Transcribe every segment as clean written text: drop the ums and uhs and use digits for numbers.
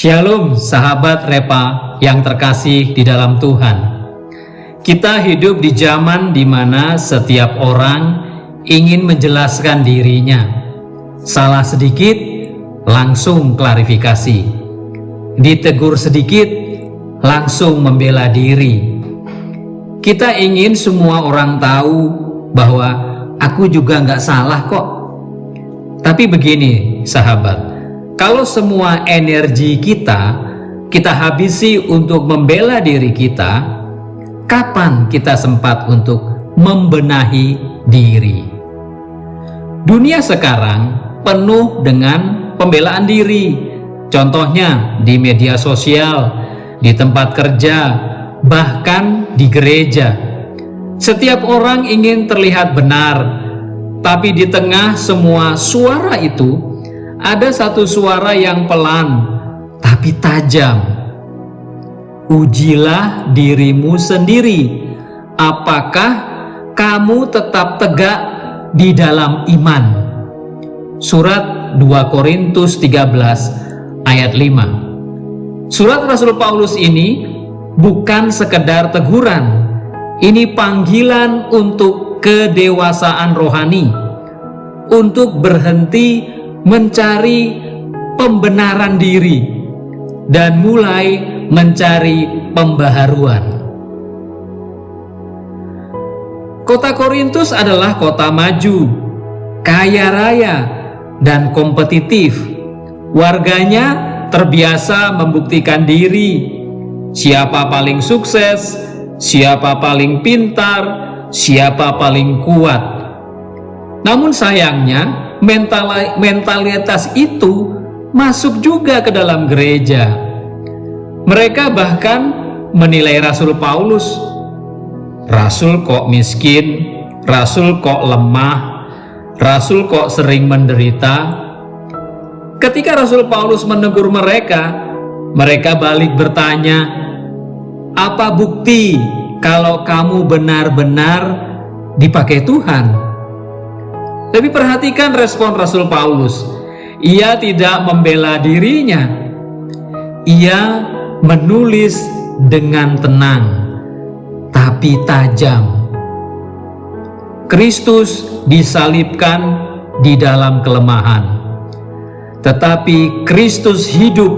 Shalom sahabat Repa yang terkasih di dalam Tuhan. Kita hidup di zaman di mana setiap orang ingin menjelaskan dirinya. Salah sedikit, langsung klarifikasi. Ditegur sedikit, langsung membela diri. Kita ingin semua orang tahu bahwa aku juga nggak salah kok. Tapi begini sahabat, kalau semua energi kita habisi untuk membela diri kita, kapan kita sempat untuk membenahi diri? Dunia sekarang penuh dengan pembelaan diri. Contohnya di media sosial, di tempat kerja, bahkan di gereja. Setiap orang ingin terlihat benar, tapi di tengah semua suara itu, ada satu suara yang pelan tapi tajam. Ujilah dirimu sendiri, apakah kamu tetap tegak di dalam iman. Surat 2 Korintus 13 ayat 5. Surat Rasul Paulus ini bukan sekedar teguran, ini panggilan untuk kedewasaan rohani, untuk berhenti mencari pembenaran diri dan mulai mencari pembaharuan. Kota Korintus adalah kota maju, kaya raya, dan kompetitif. Warganya terbiasa membuktikan diri, siapa paling sukses, siapa paling pintar, siapa paling kuat. Namun sayangnya, mentalitas itu masuk juga ke dalam gereja. Mereka bahkan menilai Rasul Paulus. Rasul kok miskin, Rasul kok lemah, Rasul kok sering menderita. Ketika Rasul Paulus menegur mereka, mereka balik bertanya, "Apa bukti kalau kamu benar-benar dipakai Tuhan?" Tapi perhatikan respon Rasul Paulus. Ia tidak membela dirinya. Ia menulis dengan tenang, tapi tajam. Kristus disalibkan di dalam kelemahan, tetapi Kristus hidup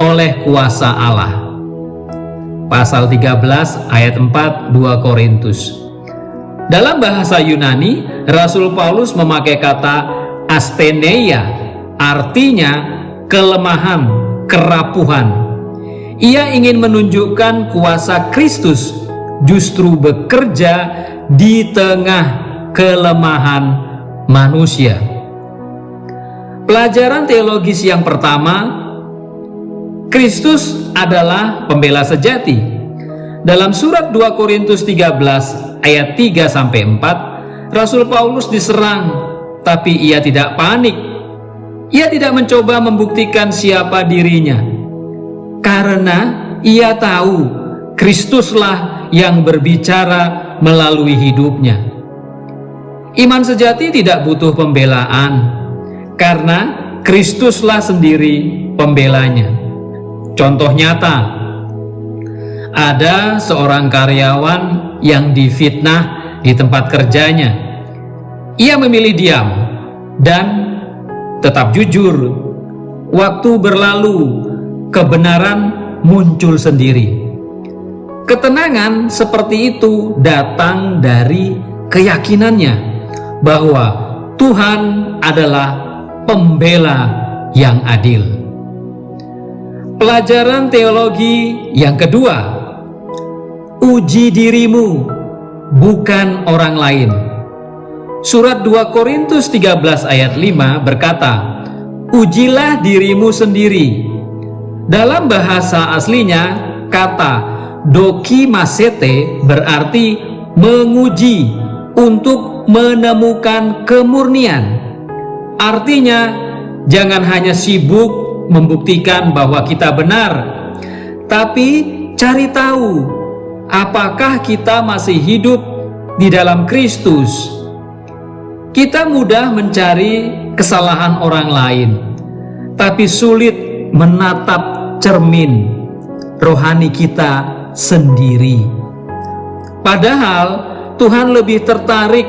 oleh kuasa Allah. Pasal 13 ayat 4 2 Korintus. Dalam bahasa Yunani, Rasul Paulus memakai kata astheneia, artinya kelemahan, kerapuhan. Ia ingin menunjukkan kuasa Kristus justru bekerja di tengah kelemahan manusia. Pelajaran teologis yang pertama, Kristus adalah pembela sejati. Dalam surat 2 Korintus 13 ayat 3-4, Rasul Paulus diserang, tapi ia tidak panik. Ia tidak mencoba membuktikan siapa dirinya, karena ia tahu Kristuslah yang berbicara melalui hidupnya. Iman sejati tidak butuh pembelaan, karena Kristuslah sendiri pembelanya. Contoh nyata, ada seorang karyawan yang difitnah di tempat kerjanya. Ia memilih diam dan tetap jujur. Waktu berlalu, kebenaran muncul sendiri. Ketenangan seperti itu datang dari keyakinannya bahwa Tuhan adalah pembela yang adil. Pelajaran teologi yang kedua, uji dirimu, bukan orang lain. Surat 2 Korintus 13 ayat 5 berkata, "Ujilah dirimu sendiri." Dalam bahasa aslinya, kata dokimasete berarti menguji, untuk menemukan kemurnian. Artinya, jangan hanya sibuk membuktikan bahwa kita benar, tapi cari tahu apakah kita masih hidup di dalam Kristus. Kita mudah mencari kesalahan orang lain, tapi sulit menatap cermin rohani kita sendiri. Padahal Tuhan lebih tertarik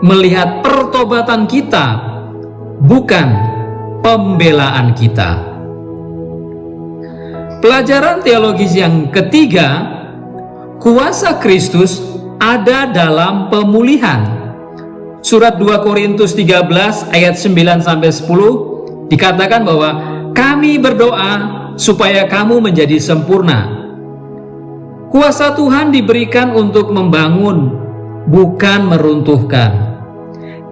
melihat pertobatan kita, bukan pembelaan kita. Pelajaran teologis yang ketiga, kuasa Kristus ada dalam pemulihan. Surat 2 Korintus 13 ayat 9-10 dikatakan bahwa kami berdoa supaya kamu menjadi sempurna. Kuasa Tuhan diberikan untuk membangun, bukan meruntuhkan.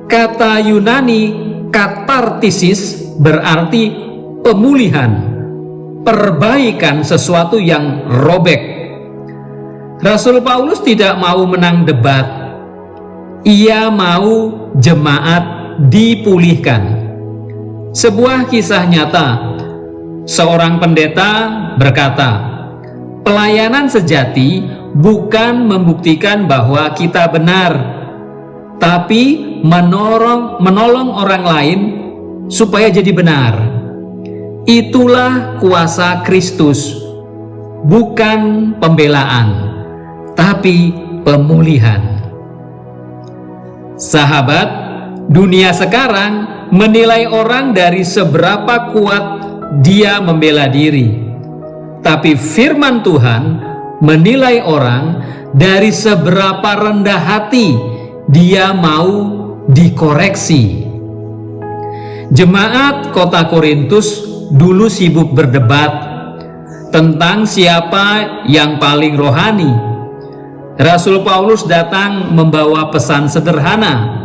Kata Yunani katartisis berarti pemulihan, perbaikan sesuatu yang robek. Rasul Paulus tidak mau menang debat. Ia mau jemaat dipulihkan. Sebuah kisah nyata. Seorang pendeta berkata, pelayanan sejati bukan membuktikan bahwa kita benar, tapi menolong orang lain supaya jadi benar. Itulah kuasa Kristus, bukan pembelaan, tapi pemulihan. Sahabat, dunia sekarang menilai orang dari seberapa kuat dia membela diri. Tapi firman Tuhan menilai orang dari seberapa rendah hati dia mau dikoreksi. Jemaat kota Korintus dulu sibuk berdebat tentang siapa yang paling rohani. Rasul Paulus datang membawa pesan sederhana.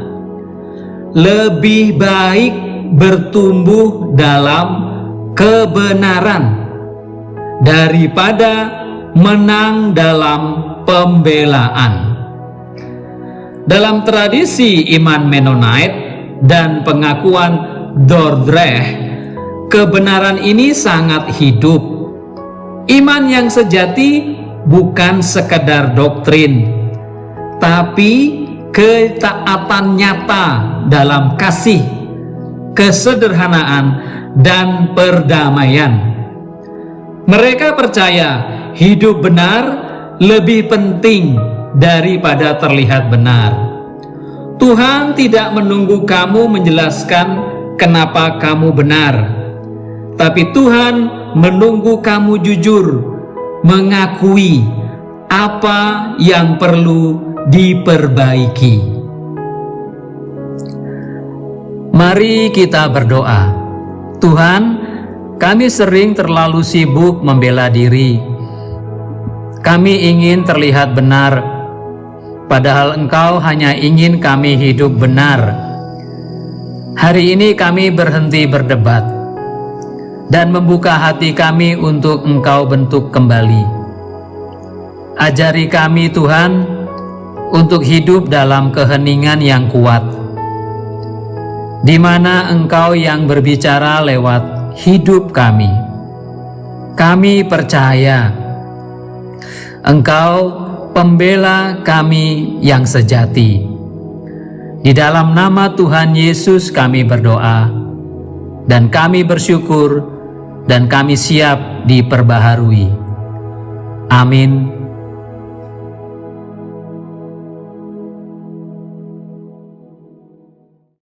Lebih baik bertumbuh dalam kebenaran daripada menang dalam pembelaan. Dalam tradisi iman Mennonite dan pengakuan Dordrecht, kebenaran ini sangat hidup. Iman yang sejati bukan sekedar doktrin, tapi ketaatan nyata dalam kasih, kesederhanaan, dan perdamaian. Mereka percaya hidup benar lebih penting daripada terlihat benar. Tuhan tidak menunggu kamu menjelaskan kenapa kamu benar, tapi Tuhan menunggu kamu jujur mengakui apa yang perlu diperbaiki. Mari kita berdoa. Tuhan, kami sering terlalu sibuk membela diri. Kami ingin terlihat benar, padahal Engkau hanya ingin kami hidup benar. Hari ini kami berhenti berdebat dan membuka hati kami untuk Engkau bentuk kembali. Ajari kami Tuhan untuk hidup dalam keheningan yang kuat, di mana Engkau yang berbicara lewat hidup kami. Kami percaya Engkau pembela kami yang sejati. Di dalam nama Tuhan Yesus kami berdoa, dan kami bersyukur, dan kami siap diperbaharui. Amin.